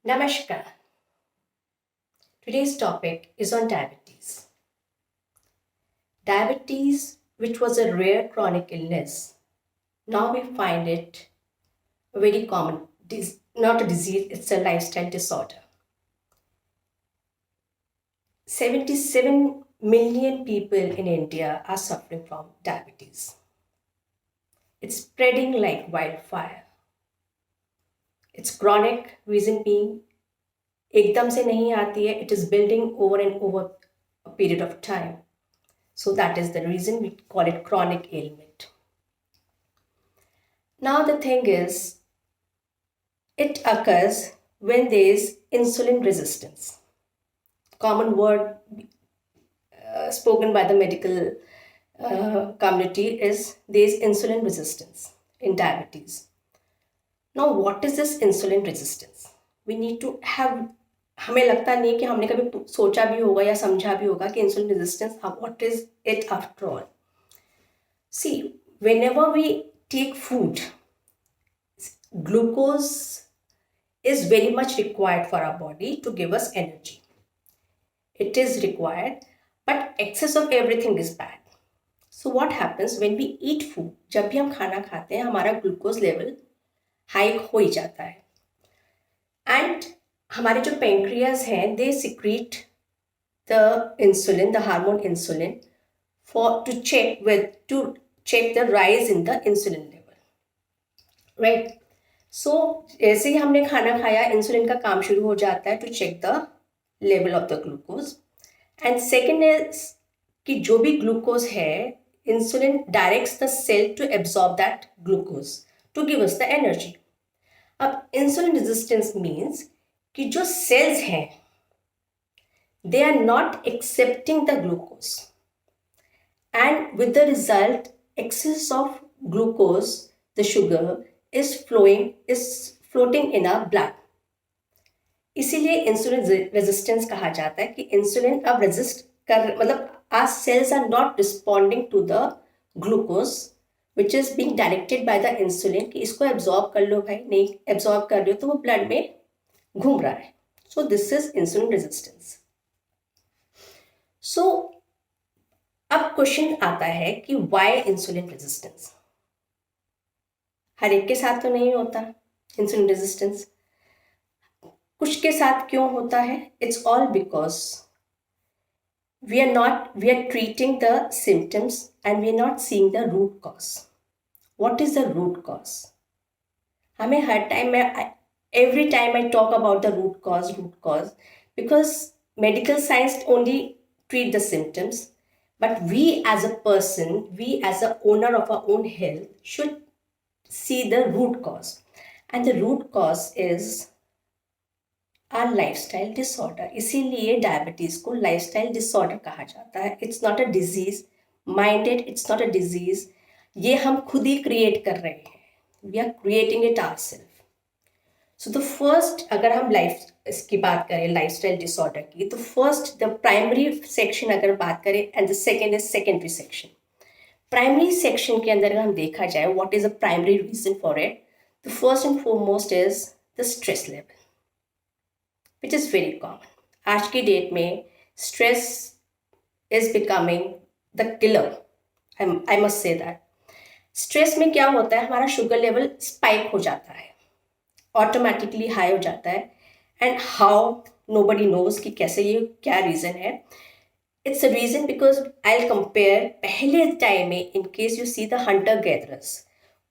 Namaskar. Today's topic is on diabetes. Diabetes, which was a rare chronic illness, now we find it a very common, not a disease, it's a lifestyle disorder. 77 million people in India are suffering from diabetes. It's spreading like wildfire. It's chronic, reason being, एकदम से नहीं आती है, it is building over and over a period of time. So that is the reason we call it chronic ailment. Now the thing is, it occurs when there is insulin resistance. Common word spoken by the medical community is there is insulin resistance in diabetes. Now what is this insulin resistance? We need to have, हमें लगता नहीं कि हमने कभी सोचा भी होगा या समझा भी होगा कि insulin resistance what is it after all. See, whenever we take food, glucose is very much required for our body to give us energy. It is required, but excess of everything is bad. So what happens when we eat food? जब भी हम खाना खाते हैं हमारा glucose level high हो ही जाता है. एंड हमारे जो पेंक्रियाज हैं they secrete the insulin, the hormone insulin, for to check the rise in the insulin level, right. So जैसे ही हमने खाना खाया इंसुलिन का काम शुरू हो जाता है to check the level of the glucose. And second is कि जो भी ग्लूकोज है insulin directs the cell to absorb that glucose to give us the energy. अब इंसुलिन रेजिस्टेंस मीन्स कि जो सेल्स हैं they are not accepting the glucose and with the result excess of glucose, the sugar is floating in our blood. इसीलिए insulin resistance कहा जाता है कि insulin अब रेजिस्ट कर, मतलब our cells are not responding to the glucose which is being directed by the insulin कि इसको एब्जॉर्ब कर लो भाई, नहीं एब्जॉर्ब कर रहे हो तो वो ब्लड में घूम रहा है. So this is insulin resistance. So अब क्वेश्चन आता है कि व्हाई इंसुलिन रेजिस्टेंस. हर एक के साथ तो नहीं होता इंसुलिन रेजिस्टेंस, कुछ के साथ क्यों होता है? It's all because we are treating the symptoms and we are not seeing the root cause. What is the root cause? हमें हर टाइम में, every time I talk about the root cause because medical science only treat the symptoms, but we as a person, we as a owner of our own health should see the root cause, and the root cause is our lifestyle disorder. इसीलिए diabetes को lifestyle disorder कहा जाता है. It's not a disease, minded, it's not a disease. ये हम खुद ही create कर रहे हैं. We are creating it ourselves. So the first, अगर हम लाइफ इसकी बात करें लाइफस्टाइल डिसऑर्डर की, तो फर्स्ट द प्राइमरी सेक्शन अगर बात करें and the second is secondary section. Primary section के अंदर अगर हम देखा जाए what is the primary reason for it, the first and foremost is the stress level which is very common. आज की डेट में stress is becoming the killer. I must say that. Stress में क्या होता है, हमारा शुगर लेवल स्पाइक हो जाता है, ऑटोमेटिकली हाई हो जाता है. एंड हाउ नोबडी नोज कि कैसे, ये क्या रीज़न है. It's a reason because I will compare. पहले टाइम में in case you see the hunter gatherers,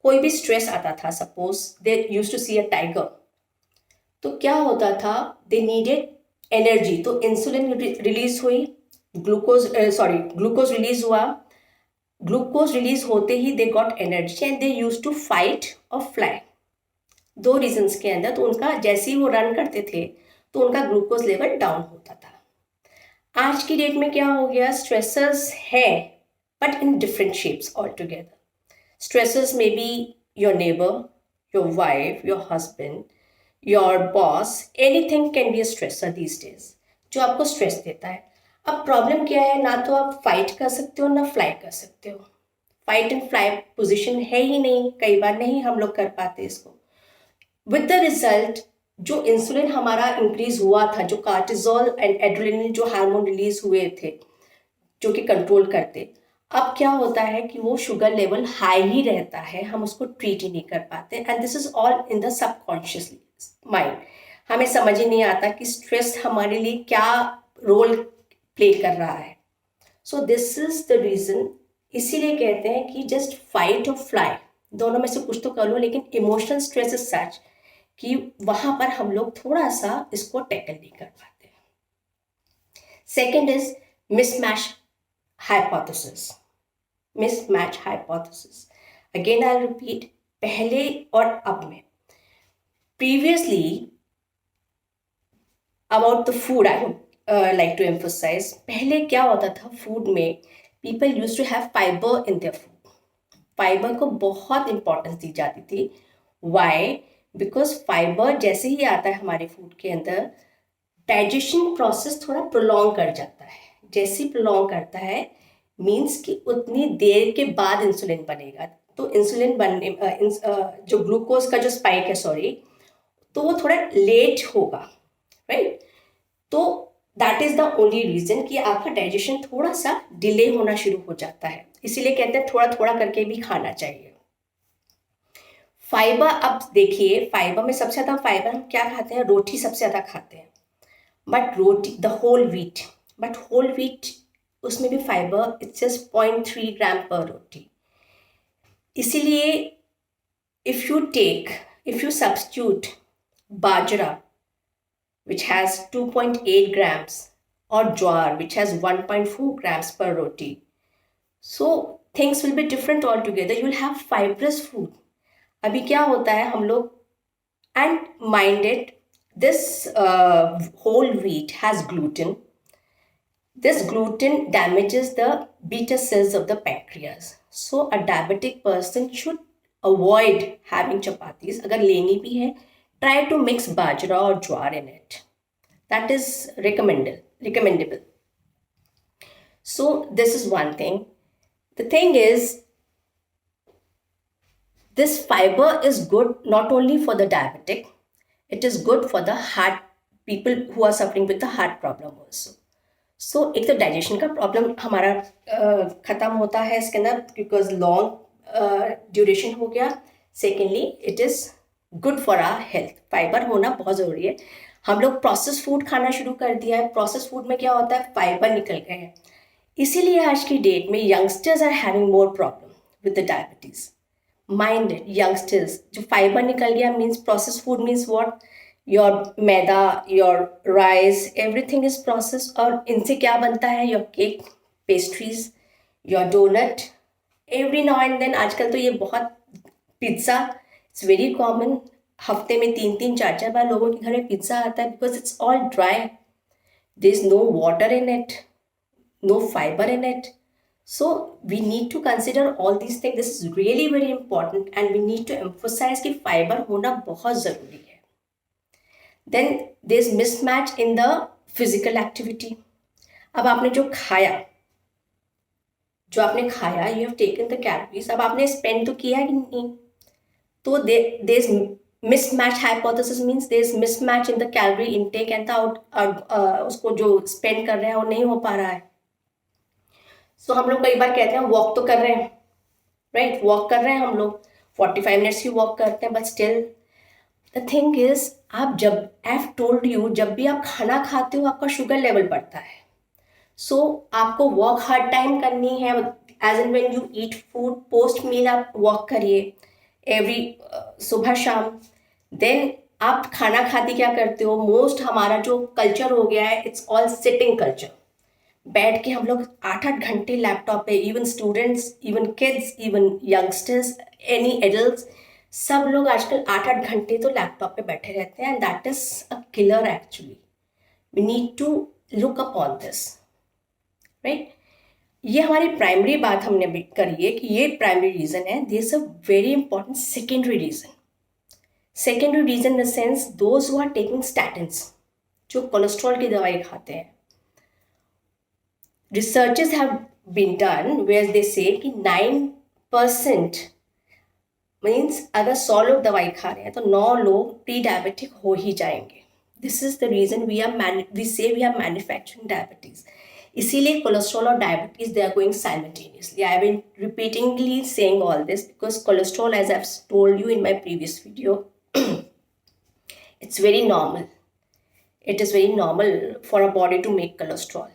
कोई भी स्ट्रेस आता था, suppose they use to see a tiger, तो क्या होता था, दे नीडेड एनर्जी. तो इंसुलिन रिलीज हुई, ग्लूकोज रिलीज हुआ. ग्लूकोज रिलीज होते ही they got energy and they use to fight और फ्लाई. दो रीजंस के अंदर. तो उनका जैसे ही वो रन करते थे तो उनका ग्लूकोज लेवल डाउन होता था. आज की डेट में क्या हो गया, स्ट्रेसर्स है but in different shapes all together. Stressors may be your neighbour, your wife, your husband, your boss, anything can be a stressor these days, जो आपको स्ट्रेस देता है. अब प्रॉब्लम क्या है, ना तो आप फाइट कर सकते हो ना फ्लाई कर सकते हो. फाइट एंड फ्लाई पोजीशन है ही नहीं, कई बार नहीं हम लोग कर पाते इसको. विद द रिजल्ट जो इंसुलिन हमारा इंक्रीज हुआ था, जो कार्टिजोल एंड एड्रेनलिन जो हार्मोन रिलीज हुए थे जो कि कंट्रोल करते, अब क्या होता है कि वो शुगर लेवल हाई ही रहता है, हम उसको ट्रीट ही नहीं कर पाते, and this is all in the subconscious mind. हमें समझ ही नहीं आता कि स्ट्रेस हमारे लिए क्या रोल प्ले कर रहा है। So this is the reason, इसीलिए कहते हैं कि जस्ट फाइट और फ्लाई, दोनों में से कुछ तो कर लो, लेकिन इमोशनल स्ट्रेस इज सच कि वहां पर हम लोग थोड़ा सा इसको टैकल नहीं कर पाते। Second is mismatch hypothesis. Mismatch hypothesis. Again, I'll repeat. पहले और अब में. Previously, about the food, I would like to emphasize. पहले क्या होता था फूड में? People used to have fiber in their food. Fiber को बहुत importance दी जाती थी. Why? Because fiber जैसे ही आता है हमारे फूड के अंदर, डाइजेशन प्रोसेस थोड़ा प्रोलॉन्ग कर जाता है। जैसे प्रोलॉन्ग करता है मीन्स कि उतनी देर के बाद इंसुलिन बनेगा, तो इंसुलिन बनने जो ग्लूकोज का जो स्पाइक है सॉरी, तो वो थोड़ा लेट होगा, राइट। तो that is the only reason कि आपका डाइजेशन थोड़ा सा डिले होना शुरू हो जाता है, इसीलिए कहते हैं थोड़ा थोड़ा करके भी खाना चाहिए। फाइबर, अब देखिए फाइबर में सबसे ज्यादा फाइबर हम क्या खाते हैं? रोटी सबसे ज्यादा खाते हैं, but roti the whole wheat, but whole wheat उसमें भी फाइबर इट्स जस्ट 0.3 ग्राम पर रोटी। इसीलिए if you substitute bajra which has 2.8 grams or jowar which has 1.4 grams per roti, so things will be different altogether. You will have fibrous food. अभी क्या होता है हम लोग, and mind it, this whole wheat has gluten. This gluten damages the beta cells of the pancreas. So a diabetic person should avoid having chapatis. अगर लेनी भी है, try to mix bajra or jowar in it. That is recommendable. So this is one thing. The thing is, this fiber is good not only for the diabetic, it is good for the heart, people who are suffering with the heart problem also. सो एक तो digestion का problem हमारा ख़त्म होता है इसके अंदर, because long duration हो गया। Secondly it is good for our health, fibre होना बहुत ज़रूरी है। हम लोग प्रोसेस फूड खाना शुरू कर दिया है, प्रोसेस फूड में क्या होता है? फाइबर निकल गए हैं, इसीलिए आज की डेट में youngsters are having more problem with the diabetes. Mind youngsters, जो फाइबर निकल गया means process food means what? Your maida, your rice, everything is process. और इनसे क्या बनता है? Your cake, pastries, your donut, every now and then. आजकल तो ये बहुत, पिज्ज़ा इट्स वेरी कॉमन, हफ्ते में 3-3 4-4 बार लोगों के घर में पिज्ज़ा आता है, because it's all dry, there is no water in it, no fibre in it. So we need to consider all these things. This is really very important and we need to emphasize कि fiber होना बहुत ज़रूरी है. Then there's mismatch in the physical activity. अब आपने जो खाया, you have taken the calories, अब आपने spend तो किया कि नहीं, तो there's mismatch hypothesis means there's mismatch in the calorie intake and the उसको जो spend कर रहे हैं वो नहीं हो पा रहा है. सो हम लोग कई बार कहते हैं वॉक तो कर रहे हैं, राइट, वॉक कर रहे हैं हम लोग 45 मिनट्स की वॉक करते हैं, but still the thing is, आप जब आई हैव टोल्ड यू, जब भी आप खाना खाते हो आपका शुगर लेवल बढ़ता है. सो आपको वॉक हर टाइम करनी है, as and when you eat food, post meal आप वॉक करिए एवरी सुबह शाम. देन आप खाना खाते क्या करते हो? मोस्ट हमारा जो कल्चर हो गया है, इट्स ऑल सिटिंग कल्चर. बैठ के हम लोग 8-8 घंटे लैपटॉप पे, even students, even kids, even youngsters, any adults, सब लोग आजकल 8-8 घंटे तो लैपटॉप पे बैठे रहते हैं, and that is a killer actually. We need to look up on this, right. ये हमारी प्राइमरी बात हमने भी करी है कि ये प्राइमरी रीज़न है. This is a very important secondary reason. Secondary reason in the sense those who are taking statins, जो कोलेस्ट्रॉल की दवाई खाते हैं. Researches have been done where they say कि 9% मीन्स अगर 100 लोग दवाई खा रहे हैं तो 9 लोग प्री डायबिटिक हो ही जाएंगे. This is the reason we say we are manufacturing diabetes. इसीलिए कोलेस्ट्रॉल और diabetes they are going simultaneously. I have been repeatingly saying all this because cholesterol, as I have told you in my previous video, it's very normal. It is very normal for a body to make cholesterol,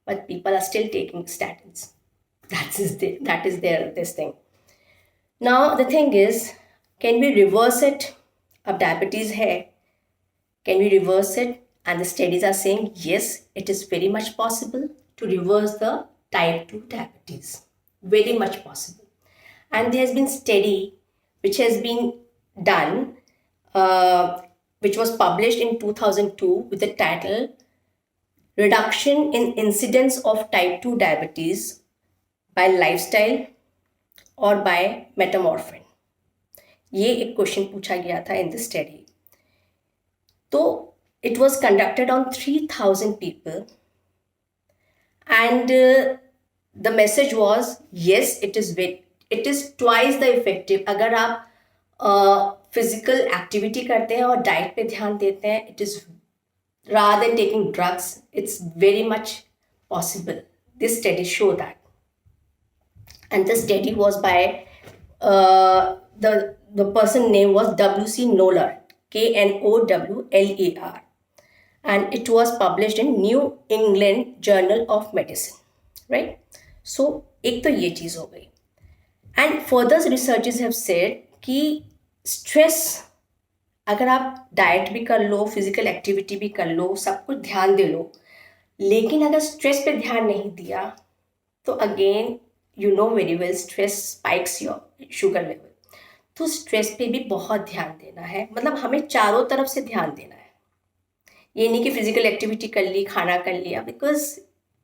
but people are still taking statins. That is their this thing. Now the thing is, can we reverse it? अब diabetes है, can we reverse it? And the studies are saying yes, it is very much possible to reverse the type 2 diabetes. Very much possible. And there has been study which has been done, which was published in 2002 with the title Reduction in Incidence of Type 2 Diabetes by Lifestyle or by Metamorphin. ये एक question पूछा गया था in this study. तो it was conducted on 3,000 people and the message was yes, it is twice the effective. अगर आप physical activity करते हैं और डाइट पे ध्यान देते हैं, it is rather than taking drugs, it's very much possible. This study show that. And the study was by the person name was W.C. Knowler, Knowler, and it was published in New England Journal of Medicine, right? So एक तो ये चीज़ हो गई. And further researchers have said कि stress, अगर आप diet भी कर लो, फिजिकल एक्टिविटी भी कर लो, सब कुछ ध्यान दे लो, लेकिन अगर स्ट्रेस पे ध्यान नहीं दिया तो again you know very well stress spikes your sugar level. तो स्ट्रेस पे भी बहुत ध्यान देना है. मतलब हमें चारों तरफ से ध्यान देना है. ये नहीं कि फिजिकल एक्टिविटी कर ली, खाना कर लिया, because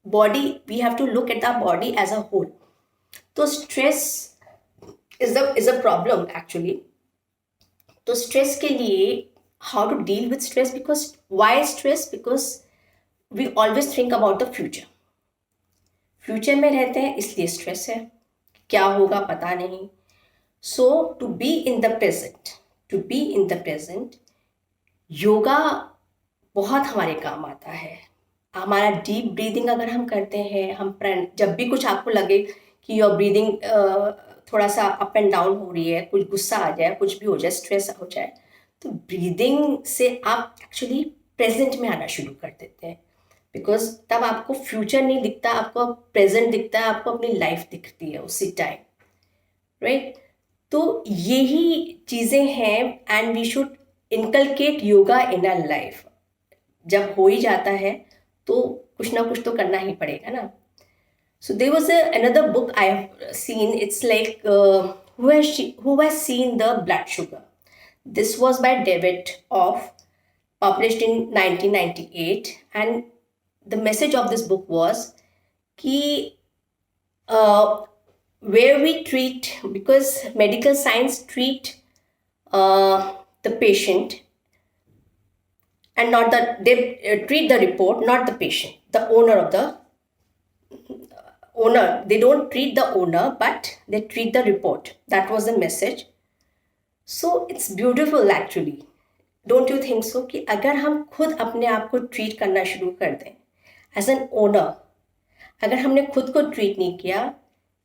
body, we have to look at the body as a whole. तो stress is a problem actually. तो स्ट्रेस के लिए how to deal with stress, because why stress, because we always think about the future. Future में रहते हैं इसलिए stress है, क्या होगा पता नहीं. So to be in the present, yoga बहुत हमारे काम आता है. हमारा डीप ब्रीदिंग अगर हम करते हैं, हम जब भी कुछ आपको लगे कि योर ब्रीदिंग थोड़ा सा अप एंड डाउन हो रही है, कुछ गुस्सा आ जाए, कुछ भी हो जाए, स्ट्रेस हो जाए, तो ब्रीदिंग से आप एक्चुअली प्रेजेंट में आना शुरू कर देते हैं. बिकॉज तब आपको फ्यूचर नहीं दिखता, आपको प्रेजेंट दिखता है, आपको अपनी लाइफ दिखती है उसी टाइम, राइट? तो यही चीज़ें हैं and we should inculcate yoga in our life. जब हो ही जाता है तो कुछ ना कुछ तो करना ही पड़ेगा ना. So there was another book I have seen. It's like who has seen the blood sugar. This was by David Off, published in 1998, and the message of this book was कि where we treat, because medical science treat the patient and not they treat the report, not the patient, the owner. They don't treat the owner, but they treat the report. That was the message. So it's beautiful actually. Don't you think so? कि अगर हम खुद अपने आप को treat करना शुरू कर दें एज एन ओनर, अगर हमने खुद को ट्रीट नहीं किया,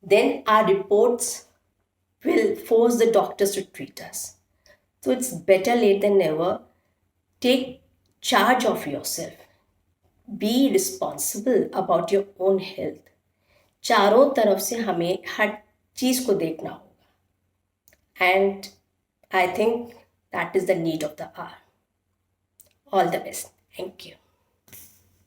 then our reports will force the doctors to treat us. So it's better late than never. Take charge of yourself. Be responsible about your own health. चारों तरफ से हमें हर चीज़ को देखना होगा. And I think that is the need of the hour. All the best. Thank you.